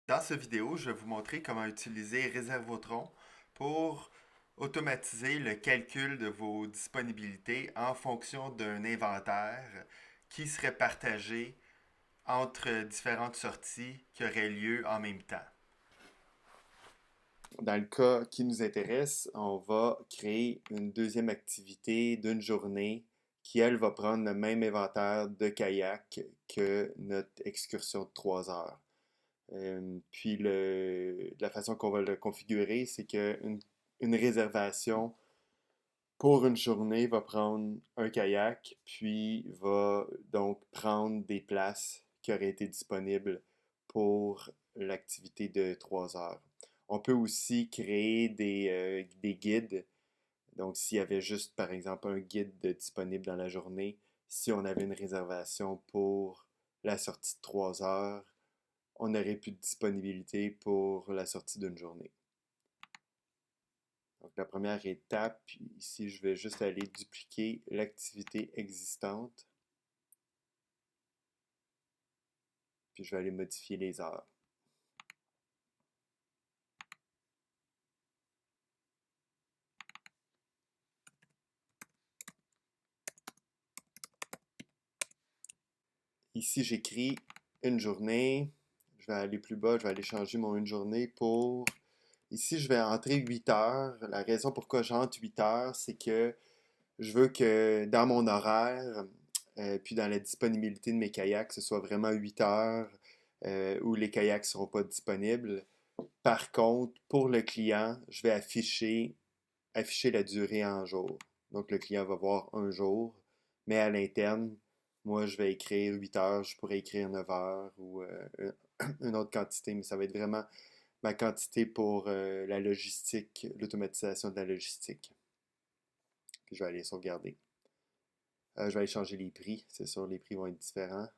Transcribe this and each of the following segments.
Dans cette vidéo, je vais vous montrer comment utiliser Réservotron pour automatiser le calcul de vos disponibilités en fonction d'un inventaire qui serait partagé entre différentes sorties qui auraient lieu en même temps. Dans le cas qui nous intéresse, on va créer une deuxième activité d'une journée qui, elle, va prendre le même inventaire de kayak que notre excursion de 3 heures. Puis la façon qu'on va le configurer, c'est une réservation pour une journée va prendre un kayak, puis va donc prendre des places qui auraient été disponibles pour l'activité de 3 heures. On peut aussi créer des guides. Donc, s'il y avait juste, par exemple, un guide disponible dans la journée, si on avait une réservation pour la sortie de 3 heures, on n'aurait plus de disponibilité pour la sortie d'une journée. Donc la première étape, ici je vais juste aller dupliquer l'activité existante, puis je vais aller modifier les heures. Ici j'écris une journée, je vais aller plus bas, je vais aller changer mon une journée pour... Ici je vais entrer 8 heures. La raison pourquoi j'entre 8 heures, c'est que je veux que dans mon horaire, puis dans la disponibilité de mes kayaks, ce soit vraiment 8 heures où les kayaks ne seront pas disponibles. Par contre, pour le client, je vais afficher la durée en jours. Donc, le client va voir un jour, mais à l'interne, moi, je vais écrire 8 heures, je pourrais écrire 9 heures ou une autre quantité, mais ça va être vraiment ma quantité pour la logistique, l'automatisation de la logistique. Puis, je vais aller sauvegarder. Je vais aller changer les prix. C'est sûr, les prix vont être différents.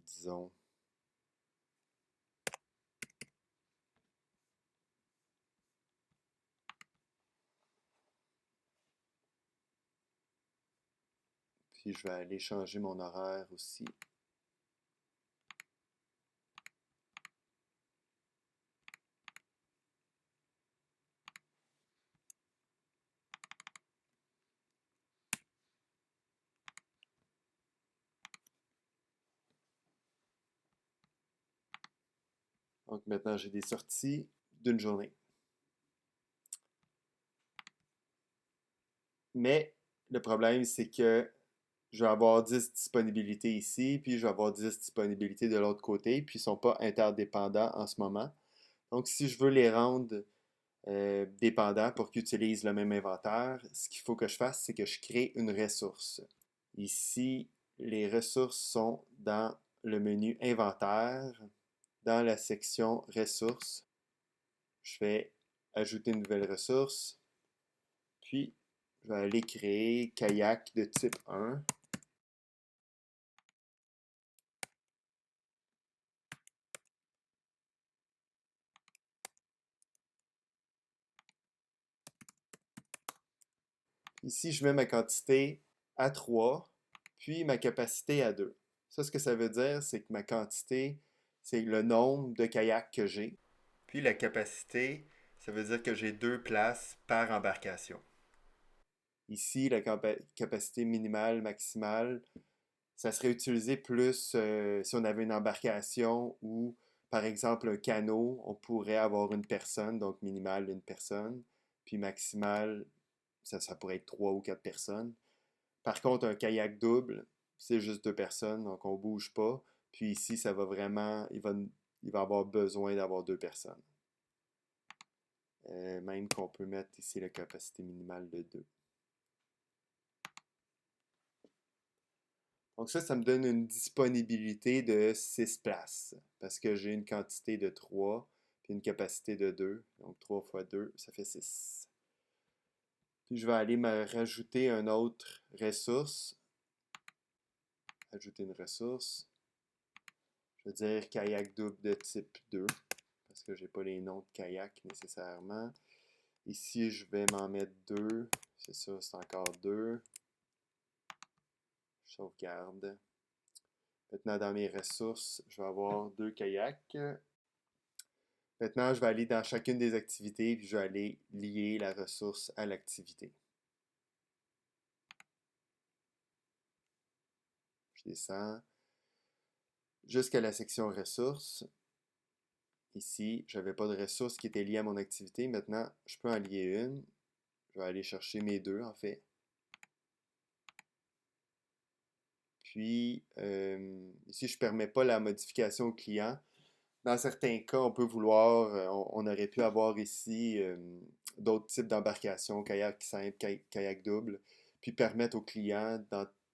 Disons. Puis, je vais aller changer mon horaire aussi. Donc, maintenant, j'ai des sorties d'une journée. Mais le problème, c'est que je vais avoir 10 disponibilités ici, puis je vais avoir 10 disponibilités de l'autre côté, puis ils ne sont pas interdépendants en ce moment. Donc, si je veux les rendre dépendants pour qu'ils utilisent le même inventaire, ce qu'il faut que je fasse, c'est que je crée une ressource. Ici, les ressources sont dans le menu Inventaire, dans la section Ressources. Je vais ajouter une nouvelle ressource, puis je vais aller créer kayak de type 1. Ici, je mets ma quantité à 3, puis ma capacité à 2. Ça, ce que ça veut dire, c'est que ma quantité, c'est le nombre de kayaks que j'ai. Puis la capacité, ça veut dire que j'ai 2 places par embarcation. Ici, la capacité minimale, maximale, ça serait utilisé plus si on avait une embarcation ou, par exemple, un canot, on pourrait avoir une personne, donc minimale une personne, puis maximale, ça pourrait être 3 ou 4 personnes. Par contre, un kayak double, c'est juste 2 personnes, donc on ne bouge pas. Puis ici, ça va vraiment, il va avoir besoin d'avoir 2 personnes. Même qu'on peut mettre ici la capacité minimale de 2. Donc ça me donne une disponibilité de 6 places parce que j'ai une quantité de 3 puis une capacité de 2. Donc 3 fois 2, ça fait 6. Puis je vais aller me rajouter une autre ressource. Ajouter une ressource. Je vais dire kayak double de type 2 parce que j'ai pas les noms de kayak nécessairement. Ici, je vais m'en mettre 2. C'est ça, c'est encore 2. Je sauvegarde. Maintenant, dans mes ressources, je vais avoir 2 kayaks. Maintenant, je vais aller dans chacune des activités, puis je vais aller lier la ressource à l'activité. Je descends jusqu'à la section ressources. Ici, je n'avais pas de ressources qui étaient liées à mon activité. Maintenant, je peux en lier une. Je vais aller chercher mes deux, en fait. Puis, ici, je ne permets pas la modification au client. Dans certains cas, on peut vouloir, on aurait pu avoir ici d'autres types d'embarcations, kayak simple, kayak double, puis permettre au client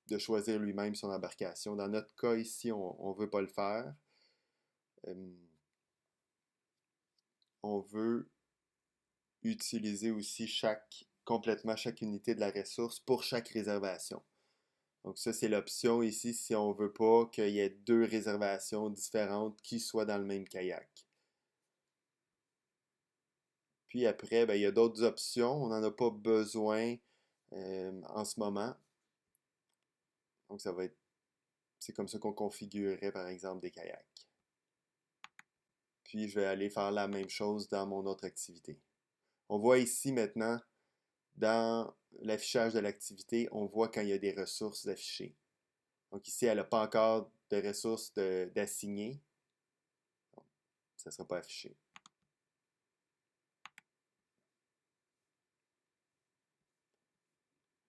de choisir lui-même son embarcation. Dans notre cas ici, on ne veut pas le faire. On veut utiliser aussi complètement chaque unité de la ressource pour chaque réservation. Donc ça, c'est l'option ici si on ne veut pas qu'il y ait 2 réservations différentes qui soient dans le même kayak. Puis après, ben, il y a d'autres options. On n'en a pas besoin en ce moment. Donc c'est comme ça qu'on configurerait par exemple des kayaks. Puis je vais aller faire la même chose dans mon autre activité. On voit ici maintenant, dans l'affichage de l'activité, on voit quand il y a des ressources affichées. Donc ici, elle n'a pas encore de ressources d'assigner. Ça ne sera pas affiché.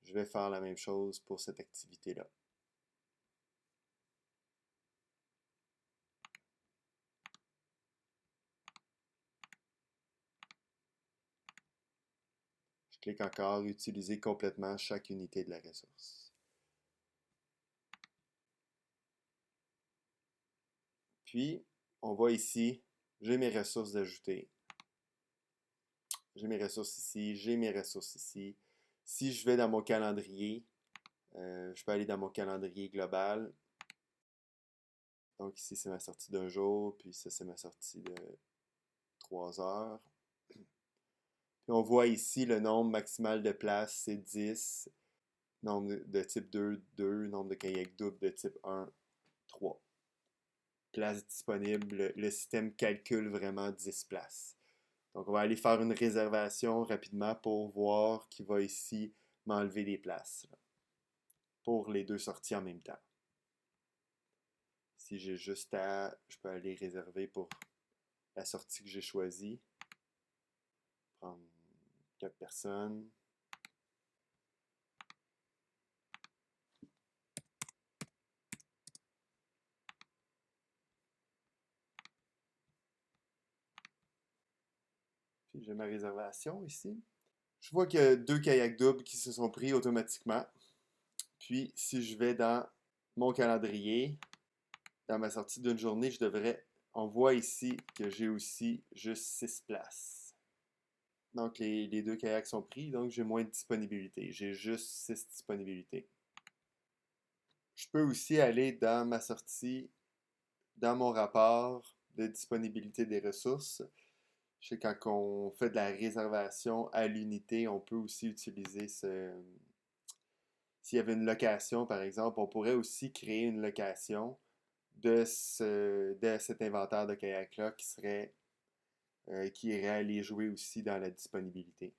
Je vais faire la même chose pour cette activité-là. Je clique encore, utiliser complètement chaque unité de la ressource. Puis, on voit ici, j'ai mes ressources ajoutées. J'ai mes ressources ici, j'ai mes ressources ici. Si je vais dans mon calendrier, je peux aller dans mon calendrier global. Donc ici, c'est ma sortie d'un jour, puis ça, c'est ma sortie de 3 heures. Puis on voit ici le nombre maximal de places, c'est 10. Nombre de type 2, 2. Nombre de kayak double de type 1, 3. Places disponibles. Le système calcule vraiment 10 places. Donc, on va aller faire une réservation rapidement pour voir qu'il va ici m'enlever des places là, pour les 2 sorties en même temps. Si j'ai juste je peux aller réserver pour la sortie que j'ai choisie. Prendre 4 personnes. Puis j'ai ma réservation ici. Je vois qu'il y a 2 kayaks doubles qui se sont pris automatiquement. Puis si je vais dans mon calendrier, dans ma sortie d'une journée, on voit ici que j'ai aussi juste 6 places. Donc les 2 kayaks sont pris, donc j'ai moins de disponibilité. J'ai juste 6 disponibilités. Je peux aussi aller dans ma sortie, dans mon rapport de disponibilité des ressources. Je sais quand on fait de la réservation à l'unité, on peut aussi utiliser s'il y avait une location, par exemple, on pourrait aussi créer une location de cet inventaire de kayak-là qui irait aller jouer aussi dans la disponibilité.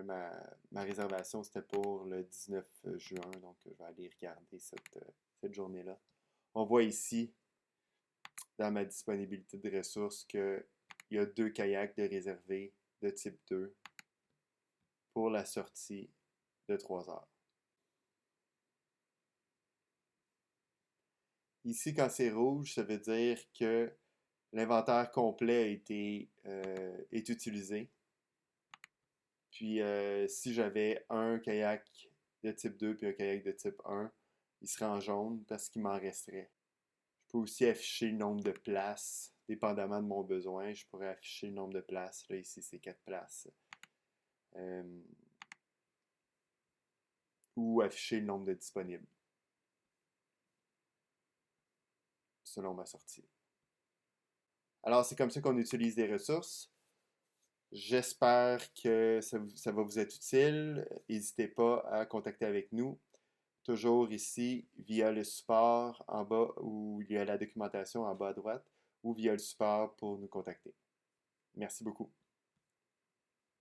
Ma réservation, c'était pour le 19 juin, donc je vais aller regarder cette journée-là. On voit ici, dans ma disponibilité de ressources, qu'il y a 2 kayaks de réservés de type 2 pour la sortie de 3 heures. Ici, quand c'est rouge, ça veut dire que l'inventaire complet est utilisé. Puis, si j'avais un kayak de type 2 puis un kayak de type 1, il serait en jaune parce qu'il m'en resterait. Je peux aussi afficher le nombre de places, dépendamment de mon besoin. Je pourrais afficher le nombre de places. Là, ici, c'est 4 places. Ou afficher le nombre de disponibles, selon ma sortie. Alors, c'est comme ça qu'on utilise des ressources. J'espère que ça va vous être utile. N'hésitez pas à contacter avec nous. toujours ici via le support en bas où il y a la documentation en bas à droite ou via le support pour nous contacter. Merci beaucoup.